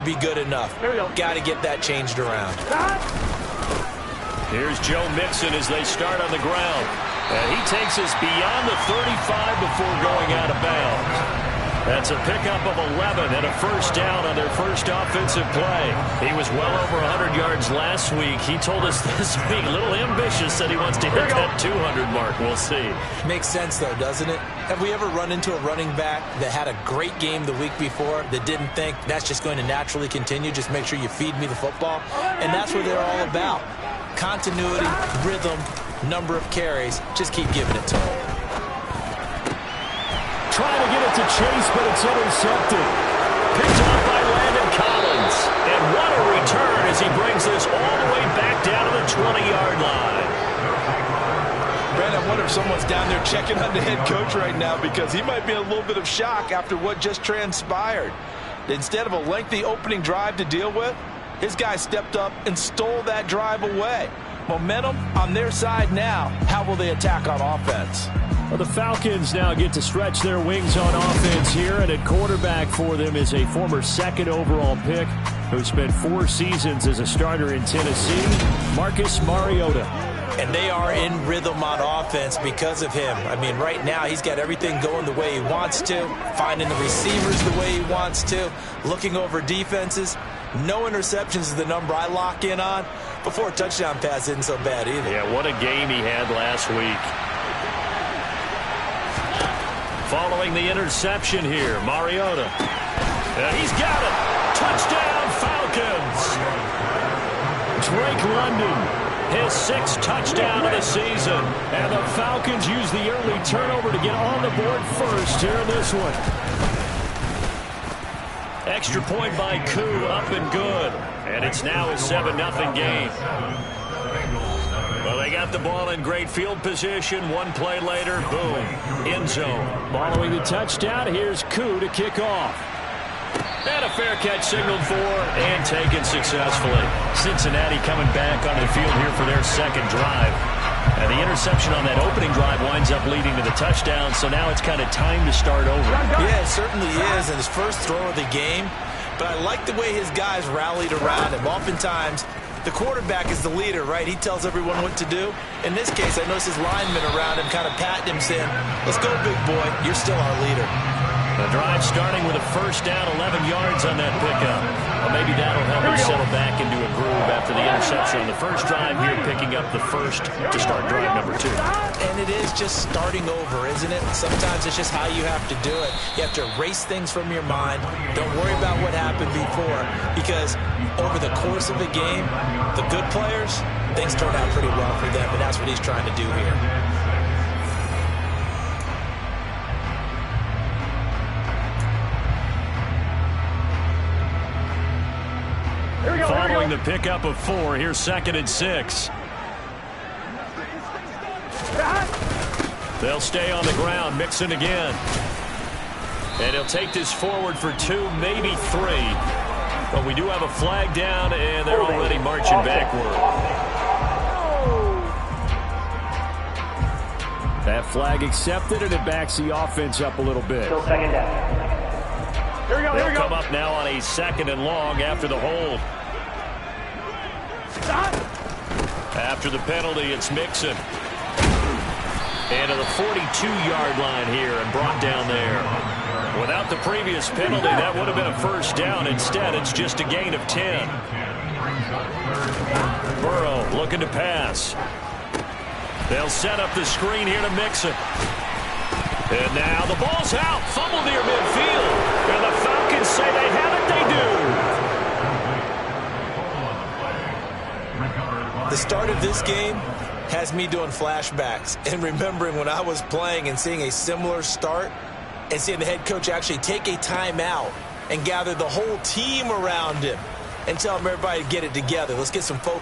be good enough. Got to get that changed around. Here's Joe Mixon as they start on the ground. And he takes us beyond the 35 before going out of bounds. That's a pickup of 11 and a first down on their first offensive play. He was well over 100 yards last week. He told us this week, a little ambitious, said he wants to hit that 200 mark. We'll see. Makes sense, though, doesn't it? Have we ever run into a running back that had a great game the week before that didn't think that's just going to naturally continue? Just make sure you feed me the football. And that's what they're all about. Continuity, rhythm, number of carries. Just keep giving it to them. Trying to get it to Chase, but it's intercepted. Picked off by Landon Collins. And what a return as he brings this all the way back down to the 20-yard line. Brad, I wonder if someone's down there checking on the head coach right now because he might be in a little bit of shock after what just transpired. Instead of a lengthy opening drive to deal with, his guy stepped up and stole that drive away. Momentum on their side now. How will they attack on offense? Well, the Falcons now get to stretch their wings on offense here, and at quarterback for them is a former second overall pick who spent 4 seasons as a starter in Tennessee, Marcus Mariota. And they are in rhythm on offense because of him. I mean, right now he's got everything going the way he wants to, finding the receivers the way he wants to, looking over defenses. No interceptions is the number I lock in on. Before a touchdown pass isn't so bad either. Yeah, what a game he had last week. Following the interception here, Mariota. He's got it. Touchdown, Falcons. Drake London, his 6th touchdown of the season. And the Falcons use the early turnover to get on the board first here in this one. Extra point by Koo, up and good. And it's now a 7-0 game. Well, they got the ball in great field position. One play later, boom, end zone. Following the touchdown, here's Koo to kick off. And a fair catch signaled for and taken successfully. Cincinnati coming back onto the field here for their second drive. And the interception on that opening drive winds up leading to the touchdown, so now it's kind of time to start over. Yeah, it certainly is, and his first throw of the game. But I like the way his guys rallied around him. Oftentimes, the quarterback is the leader, right? He tells everyone what to do. In this case, I noticed his linemen around him kind of patting him, saying, "Let's go, big boy. You're still our leader." The drive starting with a first down, 11 yards on that pickup. Well, maybe that'll help him settle back into a groove after the interception on the first drive here, picking up the first to start drive number 2. And it is just starting over, isn't it? Sometimes it's just how you have to do it. You have to erase things from your mind. Don't worry about what happened before, because over the course of a game, the good players, things turn out pretty well for them, and that's what he's trying to do here. Following the pickup of 4, here's 2nd and 6. They'll stay on the ground, Mixon again. And he'll take this forward for 2, maybe 3. But we do have a flag down, and they're already marching backward. That flag accepted, and it backs the offense up a little bit. Still 2nd down. They'll come up now on a 2nd and long after the hold. After the penalty, it's Mixon. And to the 42-yard line here and brought down there. Without the previous penalty, that would have been a first down. Instead, it's just a gain of 10. Burrow looking to pass. They'll set up the screen here to Mixon. And now the ball's out. Fumble near midfield. And the Falcons say they have it. They do. The start of this game has me doing flashbacks and remembering when I was playing and seeing a similar start and seeing the head coach actually take a timeout and gather the whole team around him and tell him everybody to get it together. Let's get some focus.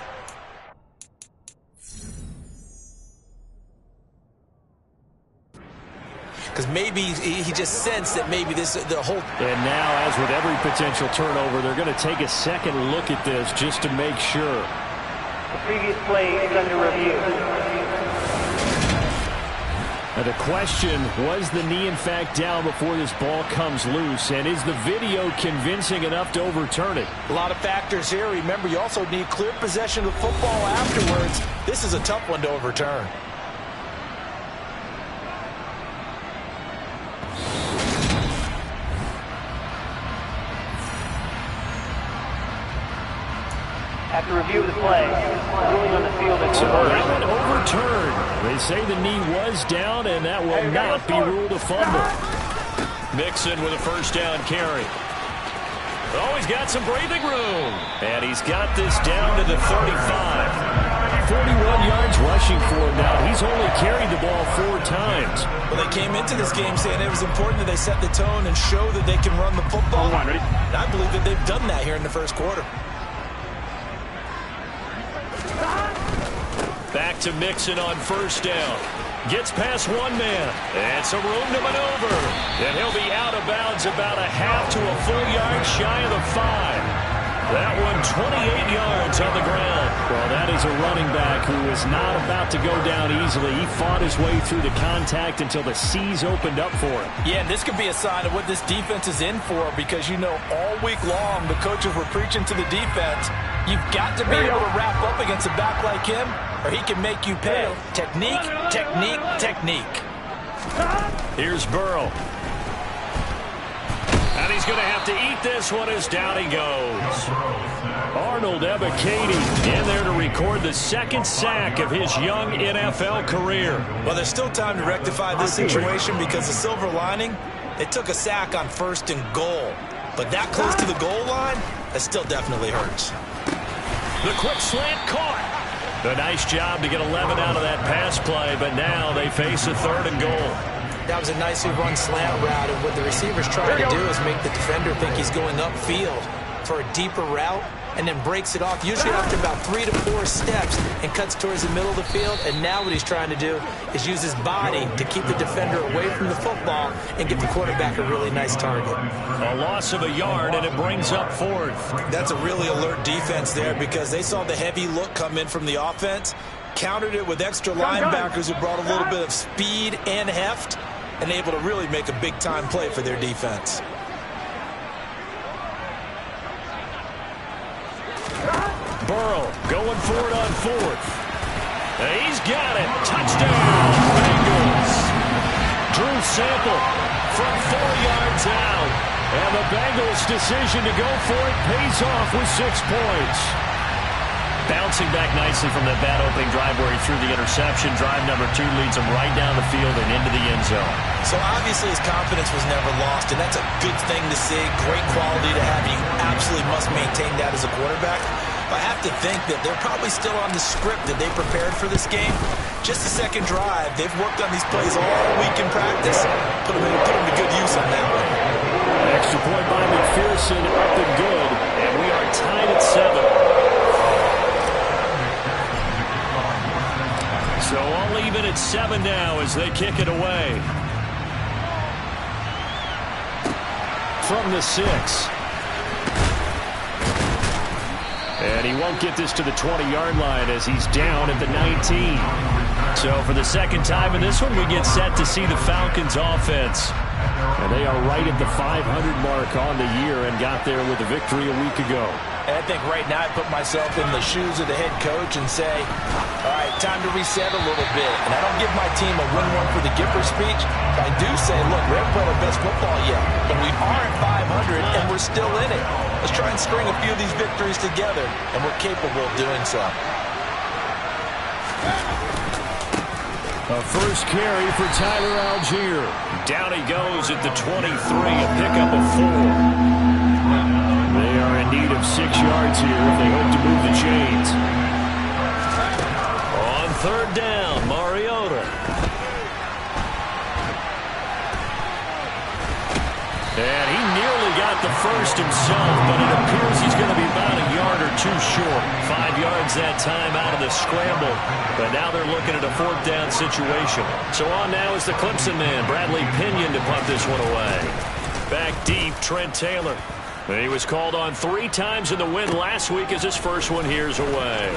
Because maybe he just sensed that maybe the whole... And now, as with every potential turnover, they're going to take a second look at this just to make sure. The previous play is under review. The question, was the knee in fact down before this ball comes loose? And is the video convincing enough to overturn it? A lot of factors here. Remember, you also need clear possession of the football afterwards. This is a tough one to overturn. After review of the play, ruling on the field is that one overturned. They say the knee was down, and that will not be ruled a fumble. Mixon with a first down carry. Oh, he's got some breathing room. And he's got this down to the 35. 41 yards rushing for him now. He's only carried the ball 4 times. Well, they came into this game saying it was important that they set the tone and show that they can run the football. And I believe that they've done that here in the first quarter. Back to Mixon on first down. Gets past one man. And some room to maneuver. And he'll be out of bounds about a half to a full yard shy of the 5. That one 28 yards on the ground. Well, that is a running back who is not about to go down easily. He fought his way through the contact until the C's opened up for him. Yeah, and this could be a sign of what this defense is in for, because, you know, all week long the coaches were preaching to the defense, you've got to be able to wrap up against a back like him, or he can make you pay. Technique, technique, technique. Here's Burrow. And he's going to have to eat this one as down he goes. Arnold Ebiketie in there to record the second sack of his young NFL career. Well, there's still time to rectify this situation, because the silver lining, they took a sack on 1st and goal. But that close to the goal line, that still definitely hurts. The quick slant caught. A nice job to get 11 out of that pass play, but now they face a 3rd and goal. That was a nicely run slant route, and what the receiver's trying to do is make the defender think he's going upfield for a deeper route, and then breaks it off, usually after about 3 to 4 steps, and cuts towards the middle of the field. And now what he's trying to do is use his body to keep the defender away from the football and give the quarterback a really nice target. A loss of a yard, and it brings up 4th. That's a really alert defense there, because they saw the heavy look come in from the offense, countered it with extra linebackers who brought a little bit of speed and heft, and able to really make a big-time play for their defense. Burrow going for it on 4th. He's got it. Touchdown, Bengals. Drew Sample from 4 yards out. And the Bengals' decision to go for it pays off with 6 points. Bouncing back nicely from that bad opening drive where he threw the interception. Drive number 2 leads him right down the field and into the end zone. So obviously his confidence was never lost, and that's a good thing to see. Great quality to have. You absolutely must maintain that as a quarterback. I have to think that they're probably still on the script that they prepared for this game. Just the second drive. They've worked on these plays all week in practice. Put them to good use on that one. Extra point by McPherson, up and good. And we are tied at 7. So all even at 7 now as they kick it away. From the 6. And he won't get this to the 20-yard line as he's down at the 19. So for the second time in this one, we get set to see the Falcons offense. And they are right at the 500 mark on the year and got there with a victory a week ago. And I think right now I put myself in the shoes of the head coach and say, all right, time to reset a little bit. And I don't give my team a win one for the Gipper speech. But I do say, look, we haven't played our best football yet. But we are at 500 and we're still in it. Let's try and string a few of these victories together. And we're capable of doing so. A first carry for Tyler Algier. Down he goes at the 23, a pickup of 4. They are in need of 6 yards here if they hope to move the chains. On 3rd down, Mariota. And he nearly got the first himself, but it appears he's going to be about a yard or 2 short. 5 yards that time out of the scramble. But now they're looking at a 4th down situation. So on now is the Clemson man, Bradley Pinion, to punt this one away. Back deep, Trent Taylor. He was called on 3 times in the win last week as his first one here's away.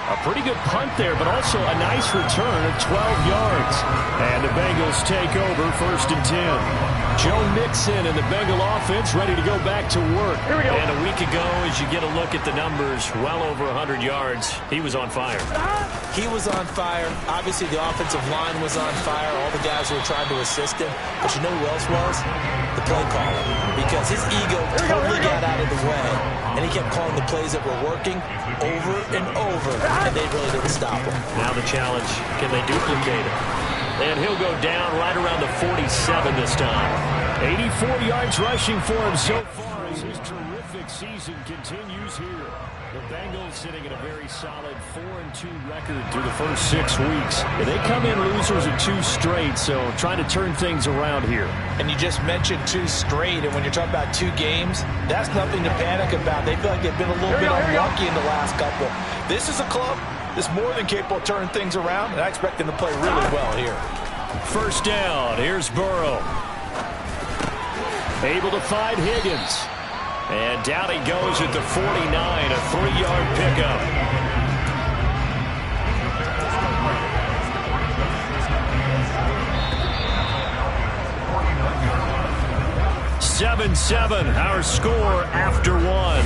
A pretty good punt there, but also a nice return of 12 yards. And the Bengals take over 1st and 10. Joe Mixon and the Bengal offense ready to go back to work. Here we go. And a week ago, as you get a look at the numbers, well over 100 yards, he was on fire. He was on fire. Obviously, the offensive line was on fire. All the guys who were trying to assist him. But you know who else was? The play caller. Because his ego totally got out of the way. And he kept calling the plays that were working over and over. And they really didn't stop him. Now the challenge, can they duplicate it? And he'll go down right around the 47 this time. 84 yards rushing for him so far as his terrific season continues here. The Bengals sitting at a very solid 4-2 record through the first 6 weeks. And they come in losers in 2 straight, so trying to turn things around here. And you just mentioned 2 straight, and when you're talking about 2 games, that's nothing to panic about. They feel like they've been a little bit unlucky in the last couple. This is a club that's more than capable of turning things around, and I expect them to play really well here. First down, here's Burrow. Able to find Higgins. And down he goes at the 49, a 3-yard pickup. (7-7) our score after 1.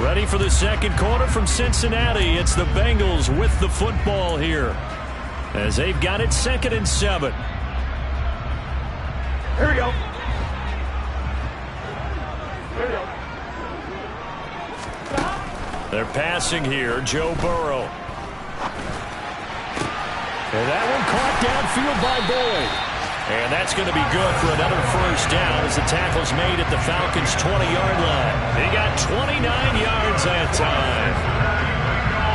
Ready for the second quarter from Cincinnati. It's the Bengals with the football here as they've got it 2nd and 7. Here we go. They're passing here, Joe Burrow. And that one caught downfield by Boyd. And that's going to be good for another first down as the tackle's made at the Falcons' 20-yard line. He got 29 yards that time.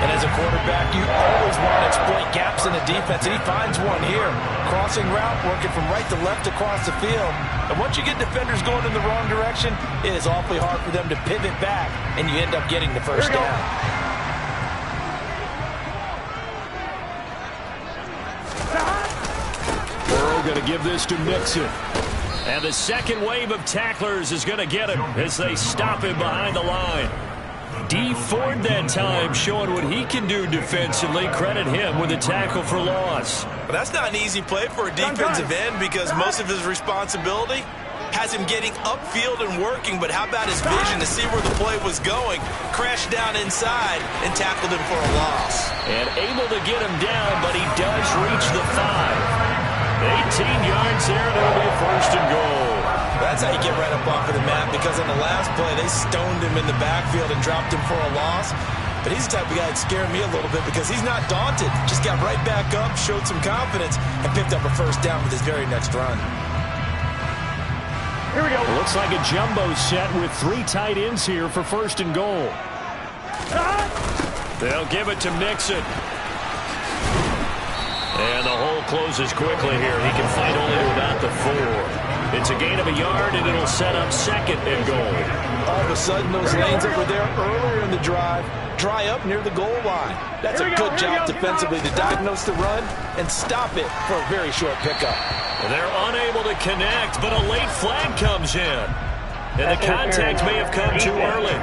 And as a quarterback, you always want to exploit gaps in the defense, and he finds one here. Crossing route, working from right to left across the field. And once you get defenders going in the wrong direction, it is awfully hard for them to pivot back, and you end up getting the first down. Burrow going to give this to Mixon. And the second wave of tacklers is going to get him as they stop him behind the line. Dee Ford that time showing what he can do defensively. Credit him with a tackle for loss. But that's not an easy play for a defensive end because most of his responsibility has him getting upfield and working, but how about his vision to see where the play was going? Crashed down inside and tackled him for a loss. And able to get him down, but he does reach the 5. 18 yards there, and it'll be a 1st and goal. That's how you get right up off of the map, because on the last play, they stoned him in the backfield and dropped him for a loss. But he's the type of guy that scared me a little bit because he's not daunted. Just got right back up, showed some confidence, and picked up a first down with his very next run. Here we go. Looks like a jumbo set with 3 tight ends here for 1st and goal. They'll give it to Mixon. And the hole closes quickly here. He can fight only to about the 4. It's a gain of a yard, and it'll set up 2nd and goal. All of a sudden, those lanes that were there earlier in the drive dry up near the goal line. That's a good job defensively to diagnose the run and stop it for a very short pickup. They're unable to connect, but a late flag comes in. And the contact may have come too early.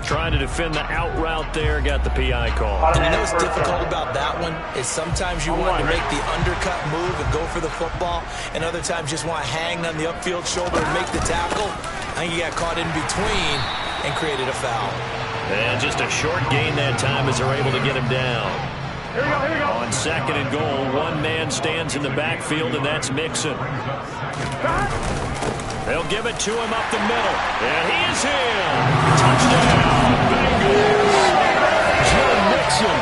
Trying to defend the out route there, got the PI call. And you know what's difficult about that one is sometimes you want to make the undercut move and go for the football, and other times just want to hang on the upfield shoulder and make the tackle. I think he got caught in between and created a foul. And just a short gain that time as they're able to get him down. Here we go. On 2nd and goal, one man stands in the backfield, and that's Mixon. They'll give it to him up the middle. And he is in. Touchdown, Bengals. Joe Mixon,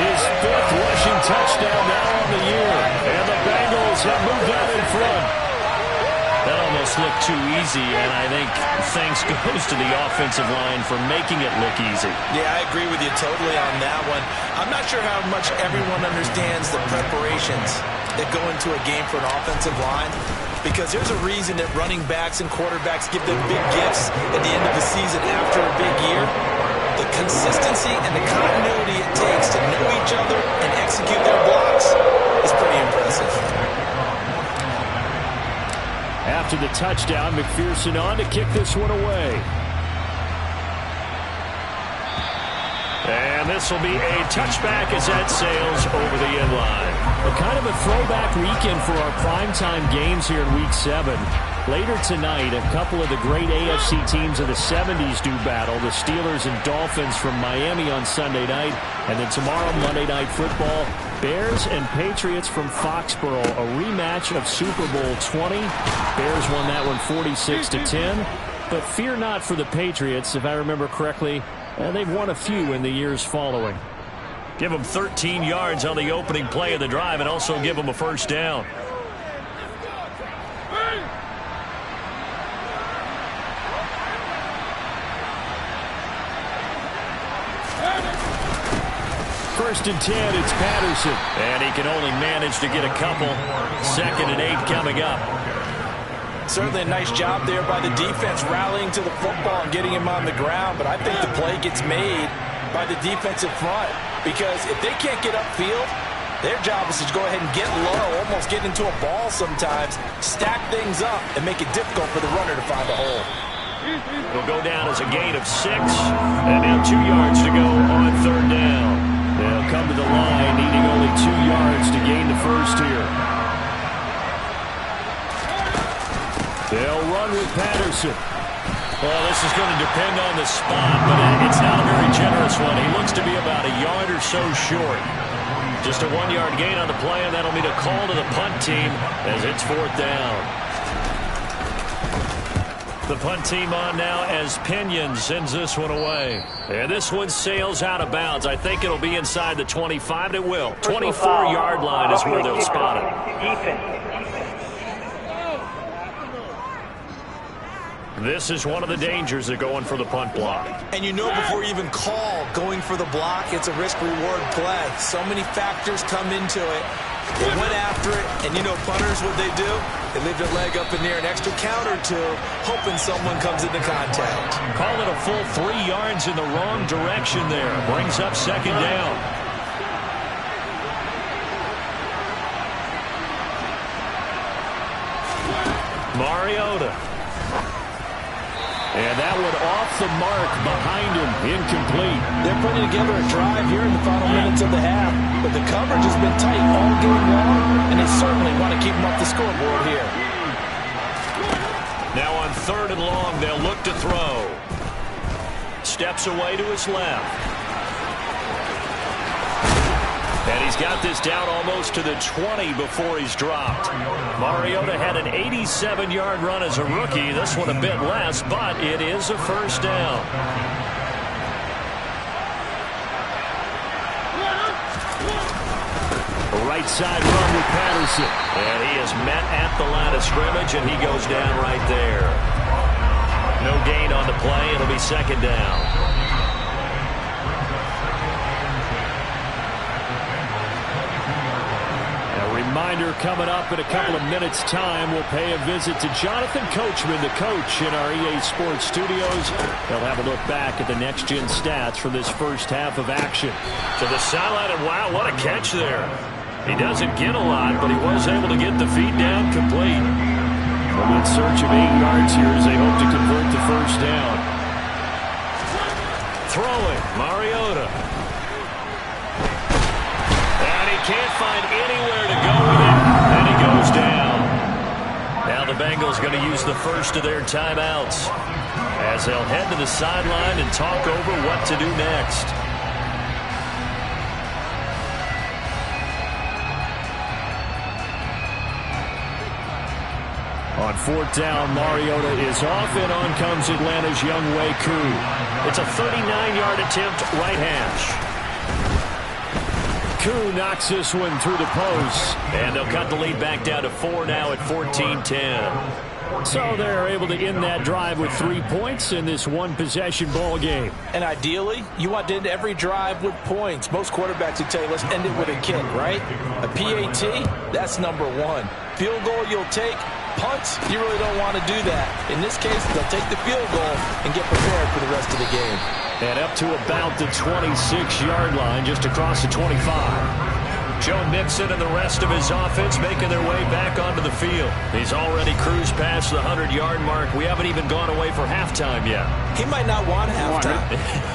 his 5th rushing touchdown now on the year. And the Bengals have moved out in front. That almost looked too easy, and I think thanks goes to the offensive line for making it look easy. Yeah, I agree with you totally on that one. I'm not sure how much everyone understands the preparations that go into a game for an offensive line, because there's a reason that running backs and quarterbacks give them big gifts at the end of the season after a big year. The consistency and the continuity it takes to know each other and execute their blocks is pretty impressive. After the touchdown, McPherson on to kick this one away. And this will be a touchback as that sails over the end line. Kind of a throwback weekend for our primetime games here in Week 7. Later tonight, a couple of the great AFC teams of the 70s do battle. The Steelers and Dolphins from Miami on Sunday night. And then tomorrow, Monday Night Football, Bears and Patriots from Foxborough. A rematch of Super Bowl 20. Bears won that one 46-10. But fear not for the Patriots. If I remember correctly, they've won a few in the years following. Give them 13 yards on the opening play of the drive and also give them a first down. First and 10, it's Patterson. And he can only manage to get a couple. 2nd and 8 coming up. Certainly a nice job there by the defense rallying to the football and getting him on the ground. But I think the play gets made by the defensive front. Because if they can't get upfield, their job is to go ahead and get low, almost get into a ball sometimes, stack things up, and make it difficult for the runner to find a hole. It'll go down as a gain of 6. And now 2 yards to go on 3rd down. They'll come to the line, needing only 2 yards to gain the first here. They'll run with Patterson. Well, this is going to depend on the spot, but it's not a very generous one. He looks to be about a yard or so short. Just a 1-yard gain on the play, and that'll mean a call to the punt team as it's 4th down. The punt team on now as Pinion sends this one away. And this one sails out of bounds. I think it'll be inside the 25. It will. 24-yard line is where they'll spot it. This is one of the dangers of going for the punt block. And you know before you even call going for the block, it's a risk-reward play. So many factors come into it. They went after it, and you know punters, what they do? They leave their leg up in there an extra count or two, hoping someone comes into contact. Call it a full 3 yards in the wrong direction there. Brings up 2nd down. Mariota. And that one off the mark behind him, incomplete. They're putting together a drive here in the final minutes of the half, but the coverage has been tight all game long, and they certainly want to keep them off the scoreboard here. Now on 3rd and long, they'll look to throw. Steps away to his left. And he's got this down almost to the 20 before he's dropped. Mariota had an 87-yard run as a rookie. This one a bit less, but it is a first down. Right side run with Patterson. And he is met at the line of scrimmage, and he goes down right there. No gain on the play. It'll be 2nd down. Reminder coming up in a couple of minutes' time. We'll pay a visit to Jonathan Coachman, the coach in our EA Sports studios. They'll have a look back at the next-gen stats from this first half of action. To the sideline, and wow, what a catch there. He doesn't get a lot, but he was able to get the feed down complete. Well, in search of 8 yards here as they hope to convert the first down. Throwing, Mariota. Can't find anywhere to go with it, and he goes down. Now the Bengals going to use the first of their timeouts as they'll head to the sideline and talk over what to do next. On 4th down, Mariota is off, and on comes Atlanta's Younghoe Koo. It's a 39-yard attempt, right hash. Koo knocks this one through the post. And they'll cut the lead back down to 4 now at 14-10. So they're able to end that drive with 3 points in this one-possession ball game. And ideally, you want to end every drive with points. Most quarterbacks would tell you, let's end it with a kick, right? A PAT, that's number 1. Field goal you'll take. Punts, you really don't want to do that. In this case, they'll take the field goal and get prepared for the rest of the game. And up to about the 26-yard line, just across the 25. Joe Mixon and the rest of his offense making their way back onto the field. He's already cruised past the 100-yard mark. We haven't even gone away for halftime yet. He might not want halftime.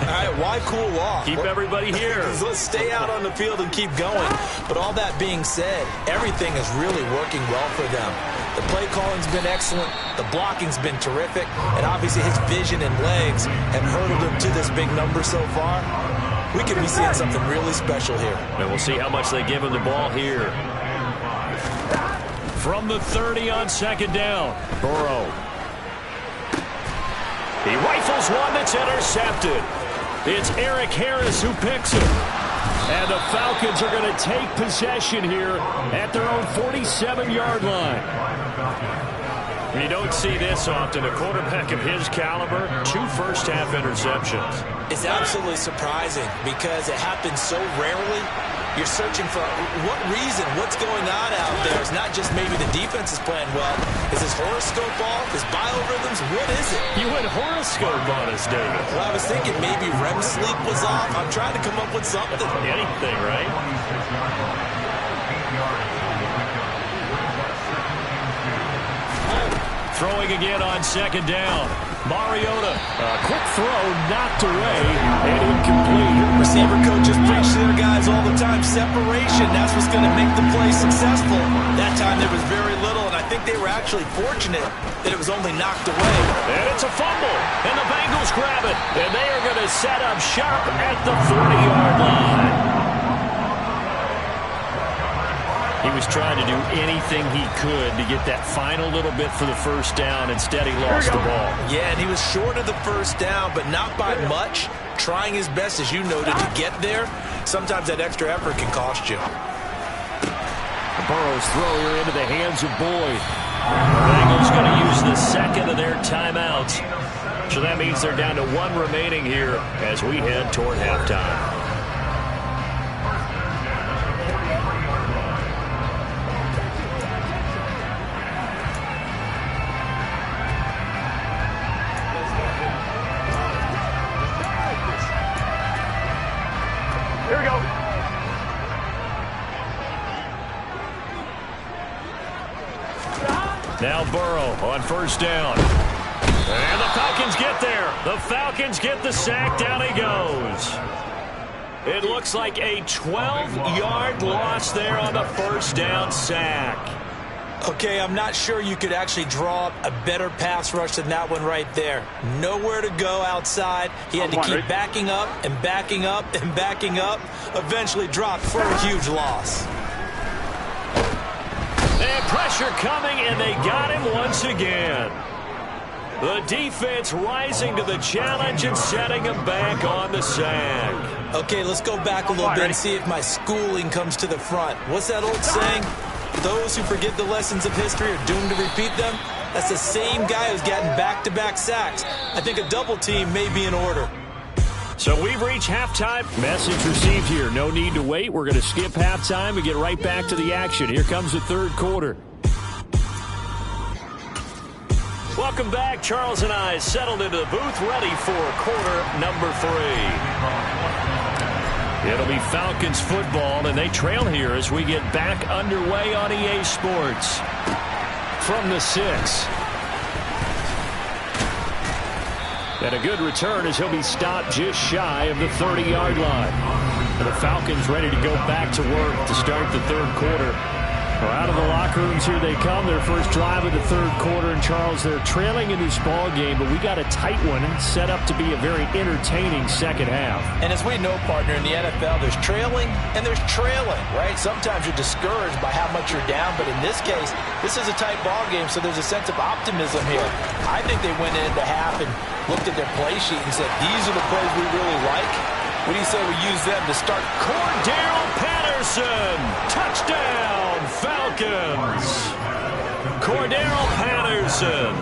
All right, why cool off? Keep everybody here. Let's stay out on the field and keep going. But all that being said, everything is really working well for them. The play calling's been excellent. The blocking's been terrific. And obviously his vision and legs have hurdled him to this big number so far. We could be seeing something really special here. And we'll see how much they give him the ball here. From the 30 on second down, Burrow. He rifles one that's intercepted. It's Eric Harris who picks it. And the Falcons are going to take possession here at their own 47-yard line. You don't see this often. A quarterback of his caliber, 2 first-half interceptions. It's absolutely surprising because it happens so rarely. You're searching for what reason, what's going on out there. It's not just maybe the defense is playing well. Is his horoscope off? His biorhythms? What is it? You went horoscope on us, David. Well, I was thinking maybe REM sleep was off. I'm trying to come up with something. Anything, right? Throwing again on second down. Mariota. A quick throw knocked away and incomplete. Receiver coaches preach to their guys all the time. Separation, that's what's going to make the play successful. That time there was very little, and I think they were actually fortunate that it was only knocked away. And it's a fumble, and the Bengals grab it. And they are going to set up shop at the 40-yard line. He was trying to do anything he could to get that final little bit for the first down. Instead, he lost the ball. Yeah, and he was short of the first down, but not by much. Trying his best, as you noted, to get there. Sometimes that extra effort can cost you. Burrow's throw here into the hands of Boyd. The Bengals going to use the second of their timeouts. So that means they're down to 1 remaining here as we head toward halftime. Now Burrow on first down. And the Falcons get there. The Falcons get the sack. Down he goes. It looks like a 12-yard loss there on the first down sack. Okay, I'm not sure you could actually draw up a better pass rush than that one right there. Nowhere to go outside. He had to keep backing up and backing up and backing up. Eventually dropped for a huge loss. And pressure coming, and they got him once again. The defense rising to the challenge and setting him back on the sack. Okay, let's go back a little bit and see if my schooling comes to the front. What's that old saying? Those who forget the lessons of history are doomed to repeat them. That's the same guy who's gotten back-to-back sacks. I think a double team may be in order. So we've reached halftime. Message received here. No need to wait. We're going to skip halftime and get right back to the action. Here comes the third quarter. Welcome back. Charles and I settled into the booth, ready for quarter number 3. It'll be Falcons football, and they trail here as we get back underway on EA Sports. From the 6. And a good return as he'll be stopped just shy of the 30-yard line. And the Falcons ready to go back to work to start the third quarter. Well, out of the locker rooms here they come. Their first drive of the third quarter. And, Charles, they're trailing in this ball game, but we got a tight one set up to be a very entertaining second half. And as we know, partner, in the NFL, there's trailing and there's trailing, right? Sometimes you're discouraged by how much you're down, but in this case, this is a tight ball game, so there's a sense of optimism here. I think they went into half and looked at their play sheet and said, these are the plays we really like. What do you say we use them to start? Cordell Patterson, touchdown, Falcons. Cordell Patterson,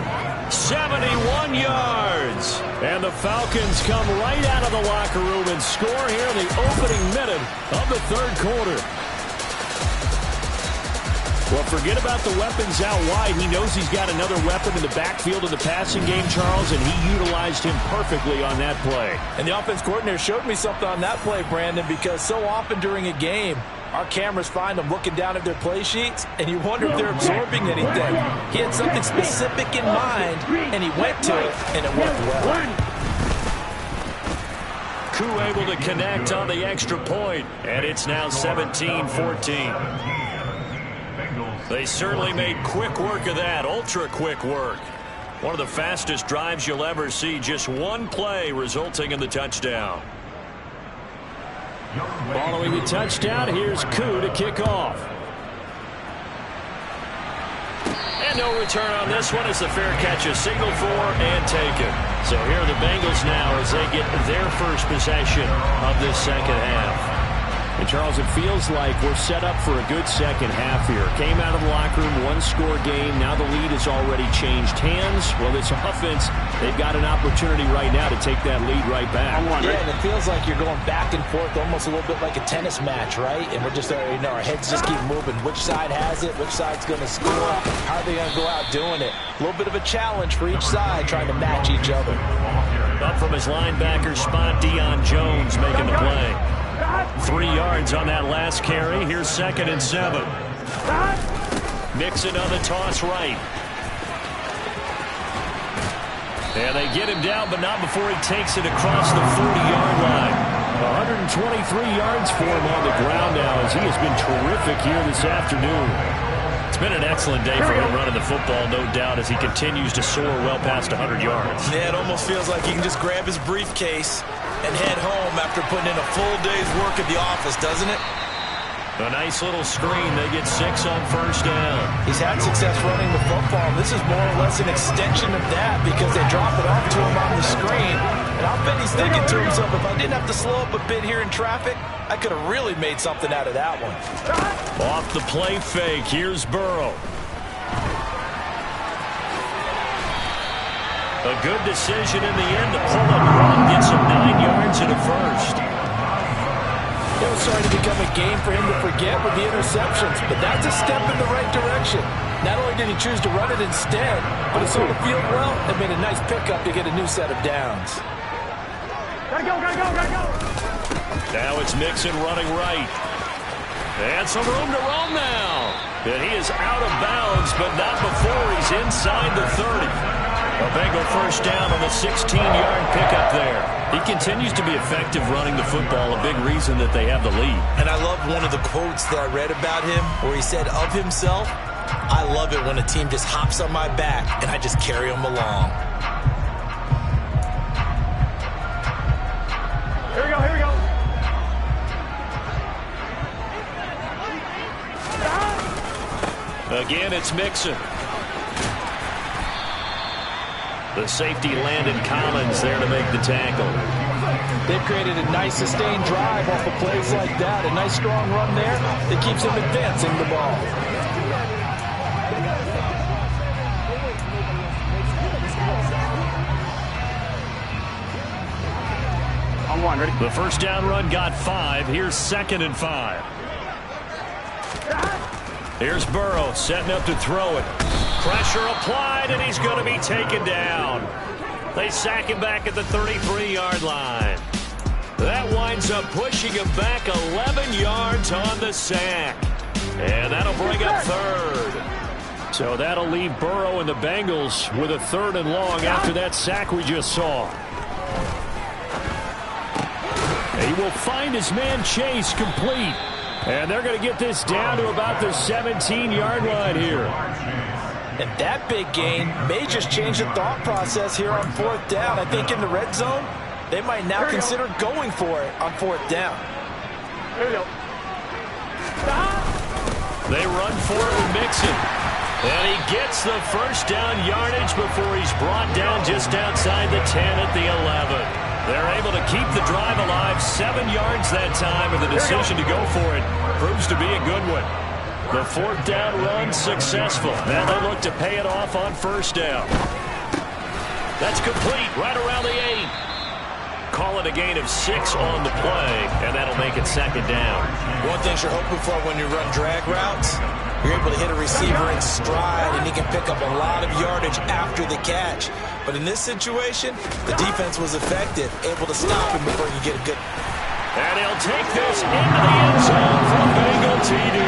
71 yards. And the Falcons come right out of the locker room and score here in the opening minute of the third quarter. Well, forget about the weapons out wide. He knows he's got another weapon in the backfield of the passing game, Charles, and he utilized him perfectly on that play. And the offense coordinator showed me something on that play, Brandon, because so often during a game, Our cameras find them looking down at their play sheets, and you wonder if they're absorbing anything. He had something specific in mind, and he went to it, and it worked well. Koo able to connect on the extra point, and it's now 17-14. They certainly made quick work of that, ultra quick work. One of the fastest drives you'll ever see, just one play resulting in the touchdown. Following the touchdown, here's Koo to kick off. And no return on this one as the fair catch is signaled for and taken. So here are the Bengals now as they get their first possession of this second half. And Charles, it feels like we're set up for a good second half here. Came out of the locker room, one-score game. Now the lead has already changed hands. Well, this offense, they've got an opportunity right now to take that lead right back. Yeah, and it feels like you're going back and forth almost a little bit like a tennis match, right? And we're just, our heads just keep moving. Which side has it? Which side's going to score? How are they going to go out doing it? A little bit of a challenge for each side trying to match each other. Up from his linebacker spot, Deion Jones making the play. 3 yards on that last carry. Here's 2nd and 7. Mixon on the toss right. And they get him down, but not before he takes it across the 40-yard line. 123 yards for him on the ground now as he has been terrific here this afternoon. It's been an excellent day for him running the football, no doubt, as he continues to soar well past 100 yards. Yeah, it almost feels like he can just grab his briefcase and head home after putting in a full day's work at the office, doesn't it? A nice little screen. They get 6 on first down. He's had success running the football. This is more or less an extension of that because they drop it off to him on the screen. And I'll bet he's thinking to himself, if I didn't have to slow up a bit here in traffic, I could have really made something out of that one. Off the play fake, here's Burrow. A good decision in the end to pull it run, gets him 9 yards and a first. It was starting to become a game for him to forget with the interceptions, but that's a step in the right direction. Not only did he choose to run it instead, but he saw the field well and made a nice pickup to get a new set of downs. Gotta go. Now it's Mixon running right. And some room to roam now. And he is out of bounds, but not before he's inside the 30. A Bengal first down on the 16-yard pickup there. He continues to be effective running the football, a big reason that they have the lead. And I love one of the quotes that I read about him where he said of himself, I love it when a team just hops on my back and I just carry them along. Here we go. Again, it's Mixon. The safety Landon Collins there to make the tackle. They've created a nice sustained drive off of plays like that. A nice strong run there that keeps them advancing the ball. On one, ready? The first down run got 5. Here's 2nd and 5. Here's Burrow setting up to throw it. Pressure applied, and he's going to be taken down. They sack him back at the 33-yard line. That winds up pushing him back 11 yards on the sack. And that'll bring up 3rd. So that'll leave Burrow and the Bengals with a 3rd and long after that sack we just saw. He will find his man Chase complete. And they're going to get this down to about the 17-yard line here. And that big gain may just change the thought process here on 4th down. I think in the red zone, they might now consider going for it on 4th down. Here we go. They run for it with Mixon. And he gets the first down yardage before he's brought down just outside the 10 at the 11. They're able to keep the drive alive. 7 yards that time, and the decision to go for it proves to be a good one. The 4th down run successful. Now they look to pay it off on 1st down. That's complete right around the 8. Call it a gain of 6 on the play, and that'll make it 2nd down. One thing you're hoping for when you run drag routes, you're able to hit a receiver in stride, and he can pick up a lot of yardage after the catch. But in this situation, the defense was effective, able to stop him before you get a good... And he'll take this into the end zone from Bengal TD.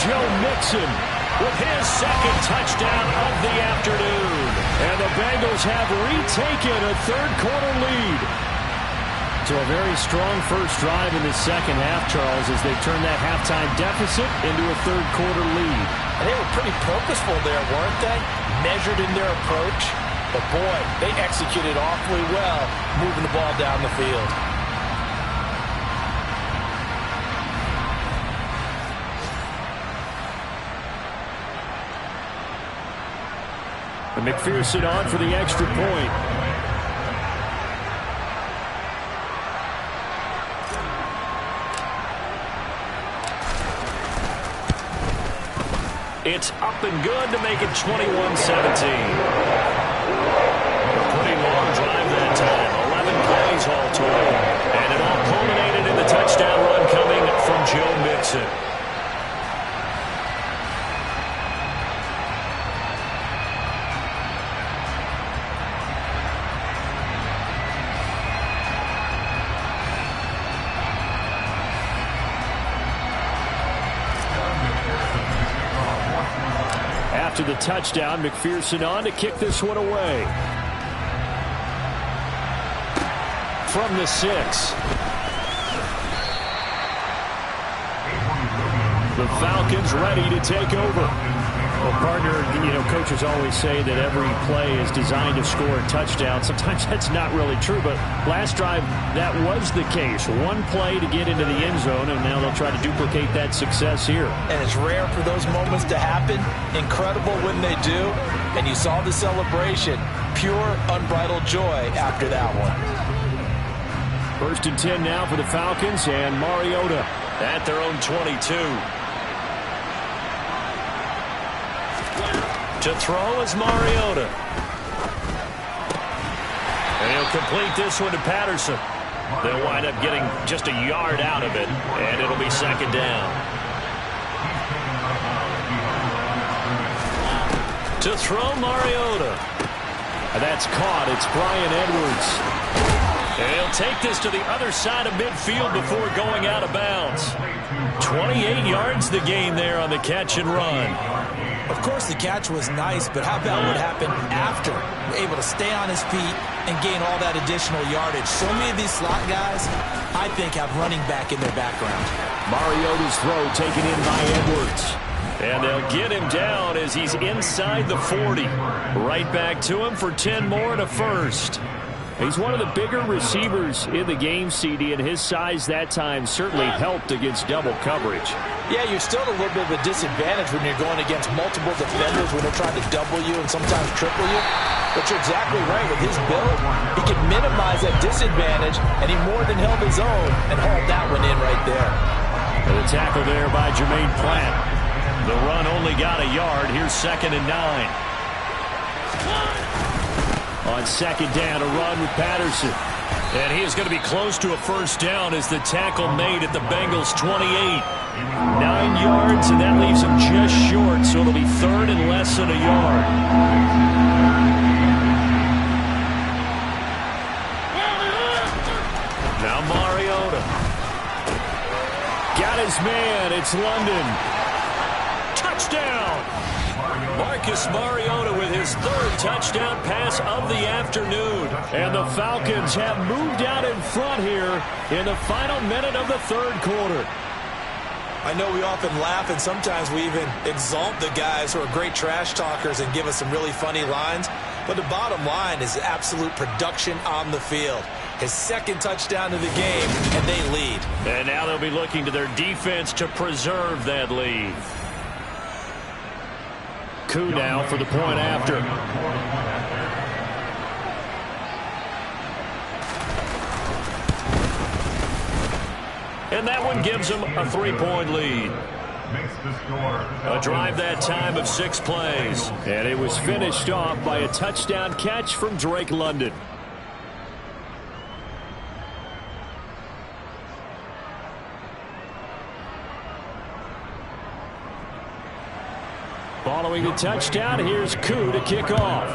Joe Mixon with his second touchdown of the afternoon. And the Bengals have retaken a third-quarter lead. So a very strong first drive in the second half, Charles, as they turn that halftime deficit into a third-quarter lead. And they were pretty purposeful there, weren't they? Measured in their approach. But, boy, they executed awfully well moving the ball down the field. And McPherson on for the extra point. It's up and good to make it 21-17. Pretty long drive that time. 11 plays all told. And it all culminated in the touchdown run coming from Joe Mixon. After the touchdown, McPherson on to kick this one away. From the 6. The Falcons ready to take over. Well, partner, coaches always say that every play is designed to score a touchdown. Sometimes that's not really true, but last drive, that was the case. One play to get into the end zone, and now they'll try to duplicate that success here. And it's rare for those moments to happen. Incredible when they do. And you saw the celebration. Pure, unbridled joy after that one. 1st and 10 now for the Falcons, and Mariota at their own 22. To throw is Mariota. And he'll complete this one to Patterson. They'll wind up getting just a yard out of it, and it'll be second down. To throw Mariota. And that's caught. It's Bryan Edwards. And he'll take this to the other side of midfield before going out of bounds. 28 yards the gain there on the catch and run. Of course, the catch was nice, but how about what happened after? Able to stay on his feet and gain all that additional yardage. So many of these slot guys, I think, have running back in their background. Mariota's throw taken in by Edwards. And they'll get him down as he's inside the 40. Right back to him for 10 more and a first. He's one of the bigger receivers in the game, CD, and his size that time certainly helped against double coverage. Yeah, you're still at a little bit of a disadvantage when you're going against multiple defenders when they're trying to double you and sometimes triple you. But you're exactly right. With his build, he can minimize that disadvantage, and he more than held his own and hauled that one in right there. And the tackle there by Jermaine Pratt. The run only got a yard. Here's 2nd and 9. On 2nd down, a run with Patterson. And he is going to be close to a first down as the tackle made at the Bengals' 28. 9 yards, and that leaves him just short, so it'll be 3rd and less than a yard. Now Mariota. Got his man. It's London. Touchdown! Marcus Mariota with his 3rd touchdown pass of the afternoon. And the Falcons have moved out in front here in the final minute of the 3rd quarter. I know we often laugh, and sometimes we even exalt the guys who are great trash talkers and give us some really funny lines. But the bottom line is absolute production on the field. His 2nd touchdown of the game, and they lead. And now they'll be looking to their defense to preserve that lead. Koo now for the point after. And that one gives them a 3-point lead. A drive that time of 6 plays. And it was finished off by a touchdown catch from Drake London. Following the touchdown, here's Koo to kick off.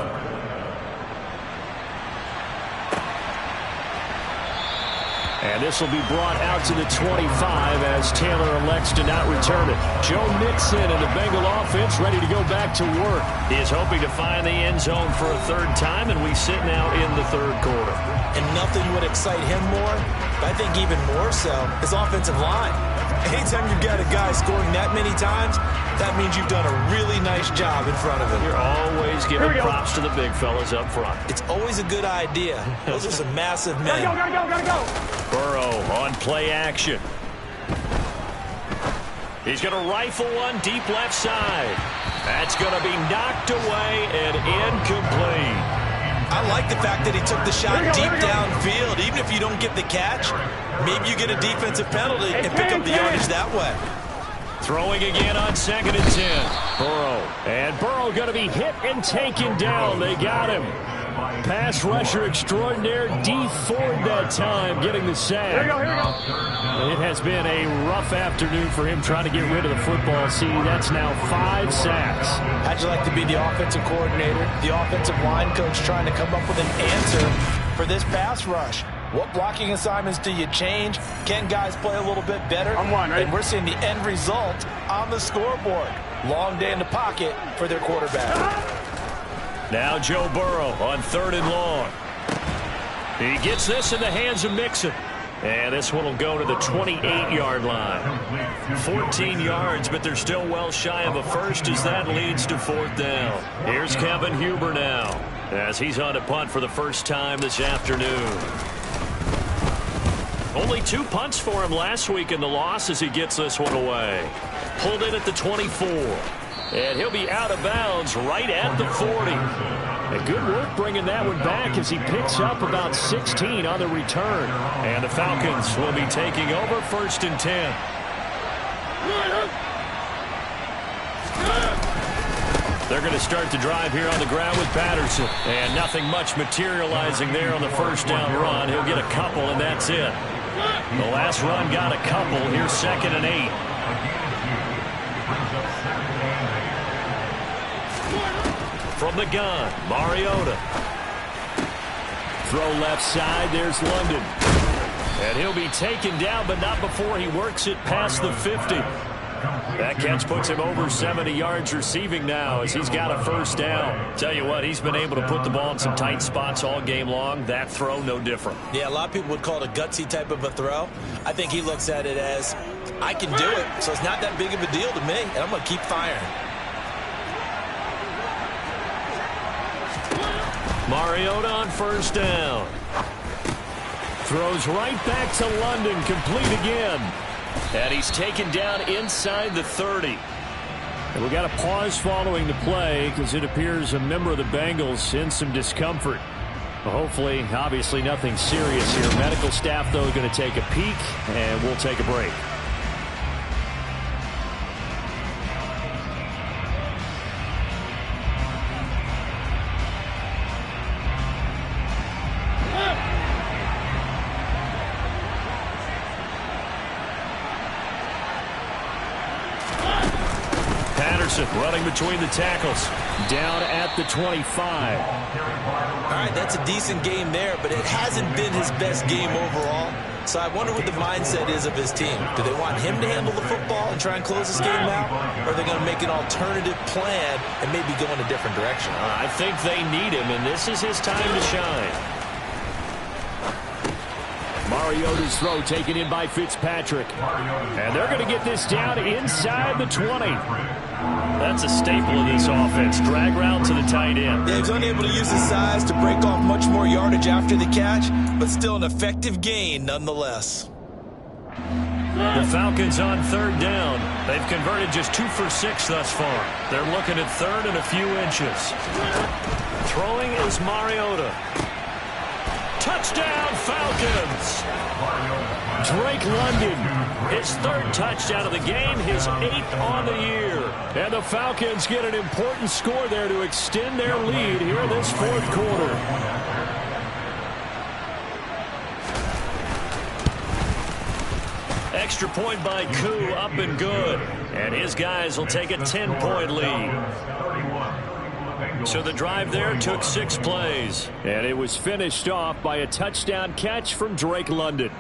And this will be brought out to the 25 as Taylor elects to not return it. Joe Mixon and the Bengal offense ready to go back to work. He is hoping to find the end zone for a third time, and we sit now in the third quarter. And nothing would excite him more, but I think even more so, his offensive line. Anytime you've got a guy scoring that many times, that means you've done a really nice job in front of him. You're always giving props to the big fellas up front. It's always a good idea. Those are some massive men. Gotta go. Burrow on play action. He's going to rifle one deep left side. That's going to be knocked away and incomplete. I like the fact that he took the shot deep downfield. Even if you don't get the catch, maybe you get a defensive penalty and pick up the yardage that way. Throwing again on 2nd and 10. Burrow. And Burrow going to be hit and taken down. They got him. Pass rusher extraordinaire, Dee Ford that time getting the sack. Here we go. It has been a rough afternoon for him trying to get rid of the football. See, that's now 5 sacks. How'd you like to be the offensive coordinator, the offensive line coach trying to come up with an answer for this pass rush? What blocking assignments do you change? Can guys play a little bit better? I'm one, right? And we're seeing the end result on the scoreboard. Long day in the pocket for their quarterback. Now Joe Burrow on 3rd and long. He gets this in the hands of Mixon. And this one will go to the 28-yard line. 14 yards, but they're still well shy of a first as that leads to 4th down. Here's Kevin Huber now as he's on a punt for the first time this afternoon. Only 2 punts for him last week in the loss as he gets this one away. Pulled in at the 24. And he'll be out of bounds right at the 40. And good work bringing that one back as he picks up about 16 on the return. And the Falcons will be taking over 1st and 10. They're going to start the drive here on the ground with Patterson. And nothing much materializing there on the first down run. He'll get a couple, and that's it. The last run got a couple. Here's 2nd and 8. From the gun, Mariota. Throw left side, there's London. And he'll be taken down, but not before he works it past the 50. That catch puts him over 70 yards receiving now as he's got a first down. Tell you what, he's been able to put the ball in some tight spots all game long. That throw, no different. Yeah, a lot of people would call it a gutsy type of a throw. I think he looks at it as, I can do it, so it's not that big of a deal to me, and I'm going to keep firing. Mariota on first down. Throws right back to London, complete again. And he's taken down inside the 30. And we got a pause following the play because it appears a member of the Bengals in some discomfort. Well, hopefully, obviously nothing serious here. Medical staff, though, going to take a peek, and we'll take a break. Running between the tackles. Down at the 25. All right, that's a decent game there, but it hasn't been his best game overall. So I wonder what the mindset is of his team. Do they want him to handle the football and try and close this game out? Or are they going to make an alternative plan and maybe go in a different direction? I think they need him, and this is his time to shine. Mariota's throw taken in by Fitzpatrick. And they're going to get this down inside the 20. That's a staple of this offense. Drag route to the tight end. Yeah, he's unable to use his size to break off much more yardage after the catch, but still an effective gain nonetheless. The Falcons on 3rd down. They've converted just 2 for 6 thus far. They're looking at 3rd and a few inches. Throwing is Mariota. Touchdown, Falcons! Drake London, his 3rd touchdown of the game, his 8th on the year. And the Falcons get an important score there to extend their lead here in this 4th quarter. Extra point by Koo, up and good. And his guys will take a 10-point lead. So the drive there took 6 plays. And it was finished off by a touchdown catch from Drake London.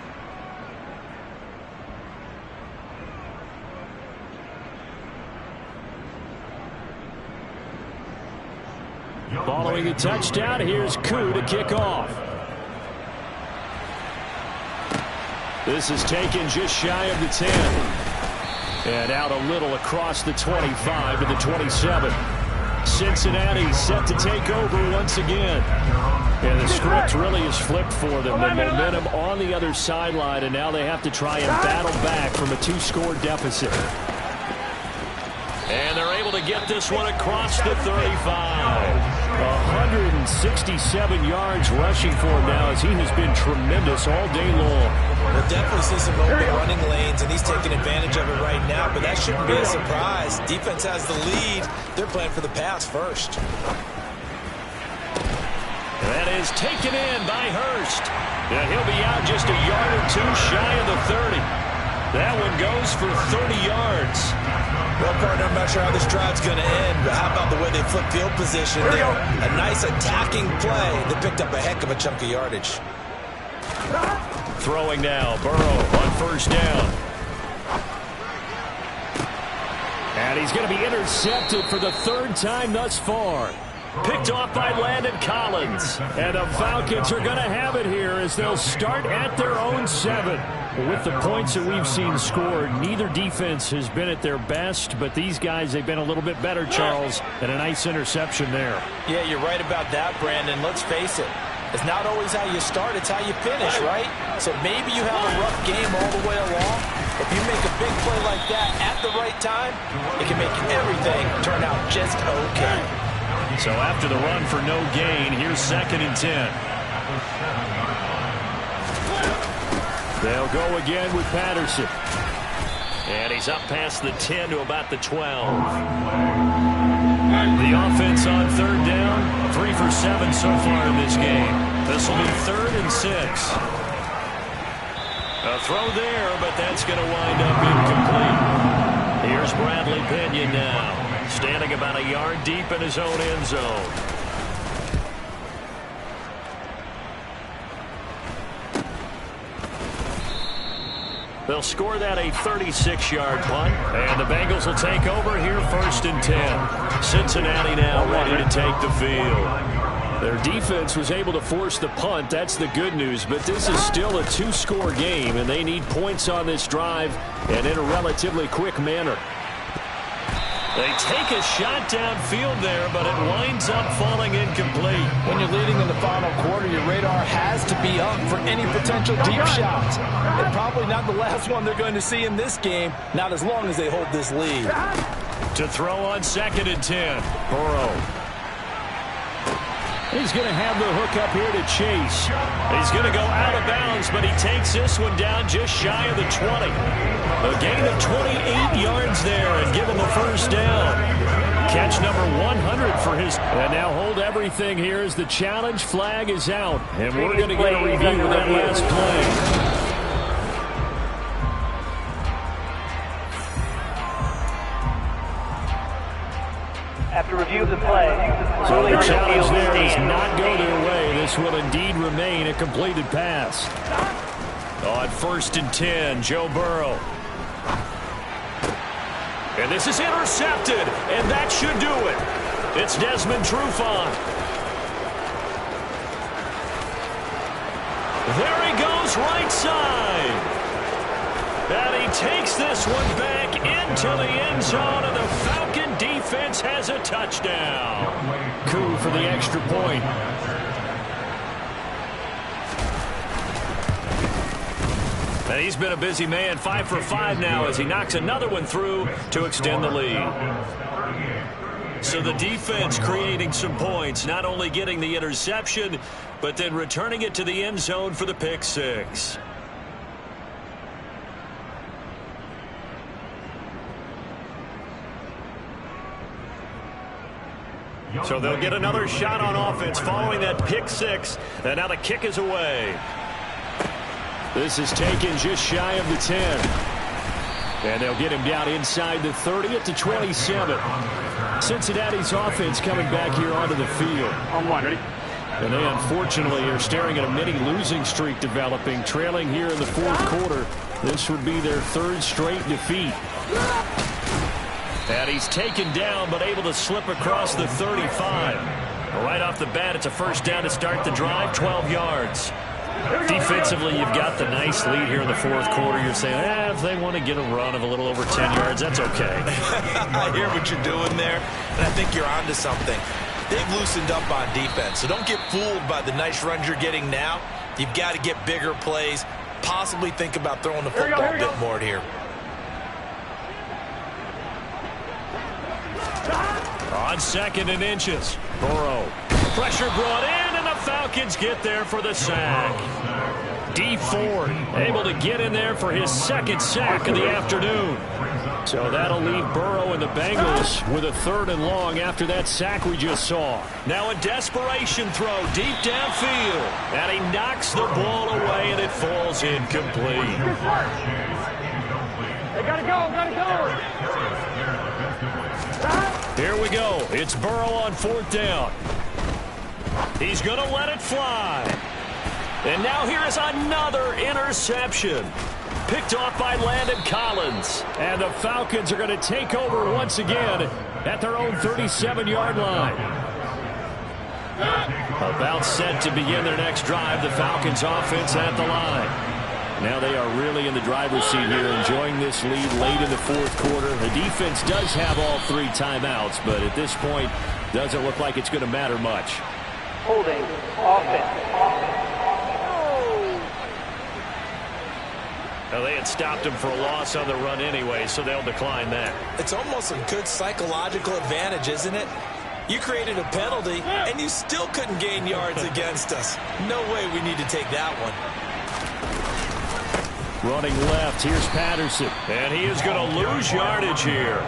Following the touchdown, here's Koo to kick off. This is taken just shy of the 10. And out a little across the 25 to the 27. Cincinnati set to take over once again. And the script really is flipped for them. The momentum on the other sideline, and now they have to try and battle back from a 2-score deficit. And they're able to get this one across the 35. 167 yards rushing for him now, as he has been tremendous all day long. We'll definitely see some open running lanes, and he's taking advantage of it right now, but that shouldn't be a surprise. Defense has the lead. They're playing for the pass first. That is taken in by Hurst. And he'll be out just a yard or two shy of the 30. That one goes for 30 yards. Well, partner, I'm not sure how this drive's going to end, but how about the way they flip field position there? A nice attacking play that picked up a heck of a chunk of yardage. Throwing now, Burrow on first down. And he's going to be intercepted for the 3rd time thus far. Picked off by Landon Collins. And the Falcons are going to have it here as they'll start at their own 7. With the points that we've seen scored, neither defense has been at their best, but these guys, they've been a little bit better, Charles, and a nice interception there. Yeah, you're right about that, Brandon. Let's face it. It's not always how you start, it's how you finish, right? So maybe you have a rough game all the way along. If you make a big play like that at the right time, it can make everything turn out just okay. So after the run for no gain, here's 2nd and 10. They'll go again with Patterson. And he's up past the 10 to about the 12. The offense on 3rd down, 3 for 7 so far in this game. This will be 3rd and 6. A throw there, but that's going to wind up incomplete. Here's Bradley Pinion now, standing about a yard deep in his own end zone. They'll score that a 36-yard punt, and the Bengals will take over here 1st and 10. Cincinnati now ready to take the field. Their defense was able to force the punt. That's the good news, but this is still a 2-score game, and they need points on this drive and in a relatively quick manner. They take a shot downfield there, but it winds up falling incomplete. When you're leading in the final quarter, your radar has to be up for any potential deep shots. And probably not the last one they're going to see in this game, not as long as they hold this lead. To throw on 2nd and 10, Burrow. He's going to have the hook up here to Chase. He's going to go out of bounds, but he takes this one down just shy of the 20. A gain of 28 yards there and give him the 1st down. Catch number 100 for his. And now hold everything here as the challenge flag is out. And we're going to get a review of that last play. After review of the play, so the challenge there does not go their way. This will indeed remain a completed pass. On 1st and 10, Joe Burrow. And this is intercepted, and that should do it. It's Desmond Trufant. There he goes, right side. And he takes this one back into the end zone, and the Falcon defense has a touchdown. Koo for the extra point. And he's been a busy man, 5 for 5 now as he knocks another one through to extend the lead. So the defense creating some points, not only getting the interception, but then returning it to the end zone for the pick 6. So they'll get another shot on offense following that pick 6, and now the kick is away. This is taken just shy of the 10. And they'll get him down inside the 30 at the 27. Cincinnati's offense coming back here onto the field. On 1, ready? And they unfortunately are staring at a mini losing streak developing, trailing here in the 4th quarter. This would be their 3rd straight defeat. And he's taken down but able to slip across the 35. Right off the bat, it's a first down to start the drive, 12 yards. Defensively, you've got the nice lead here in the fourth quarter. You're saying, if they want to get a run of a little over 10 yards, that's okay. I hear what you're doing there, and I think you're onto something. They've loosened up on defense, so don't get fooled by the nice runs you're getting now. You've got to get bigger plays, possibly think about throwing the football a bit more here. On 2nd and inches, Burrow. Pressure brought in, and the Falcons get there for the sack. Dee Ford able to get in there for his 2nd sack of the afternoon. So that'll leave Burrow and the Bengals with a 3rd and long after that sack we just saw. Now a desperation throw deep downfield. And he knocks the ball away, and it falls incomplete. They gotta go. Here we go. It's Burrow on 4th down. He's going to let it fly. And now here is another interception. Picked off by Landon Collins. And the Falcons are going to take over once again at their own 37-yard line. About set to begin their next drive. The Falcons offense at the line. Now they are really in the driver's seat here, enjoying this lead late in the fourth quarter. The defense does have all 3 timeouts, but at this point, doesn't look like it's going to matter much. Holding offense. Now they had stopped him for a loss on the run anyway, so they'll decline that. It's almost a good psychological advantage, isn't it? You created a penalty, and you still couldn't gain yards against us. No way we need to take that one. Running left, here's Patterson. And he is going to lose yardage here.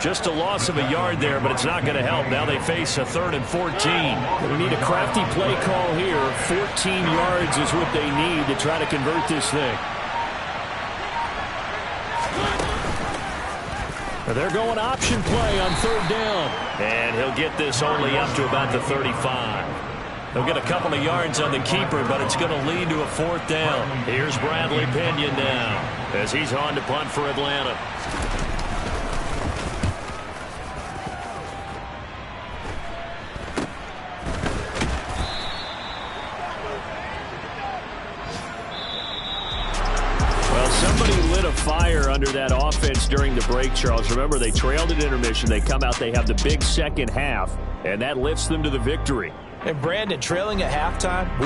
Just a loss of a yard there, but it's not going to help. Now they face a 3rd and 14. We need a crafty play call here. 14 yards is what they need to try to convert this thing. They're going option play on 3rd down. And he'll get this only up to about the 35. They'll get a couple of yards on the keeper, but it's going to lead to a 4th down. Here's Bradley Pinion now as he's on to punt for Atlanta. Well, somebody lit a fire under that offense during the break, Charles. Remember, they trailed at intermission. They come out, they have the big second half, and that lifts them to the victory. And Brandon, trailing at halftime, we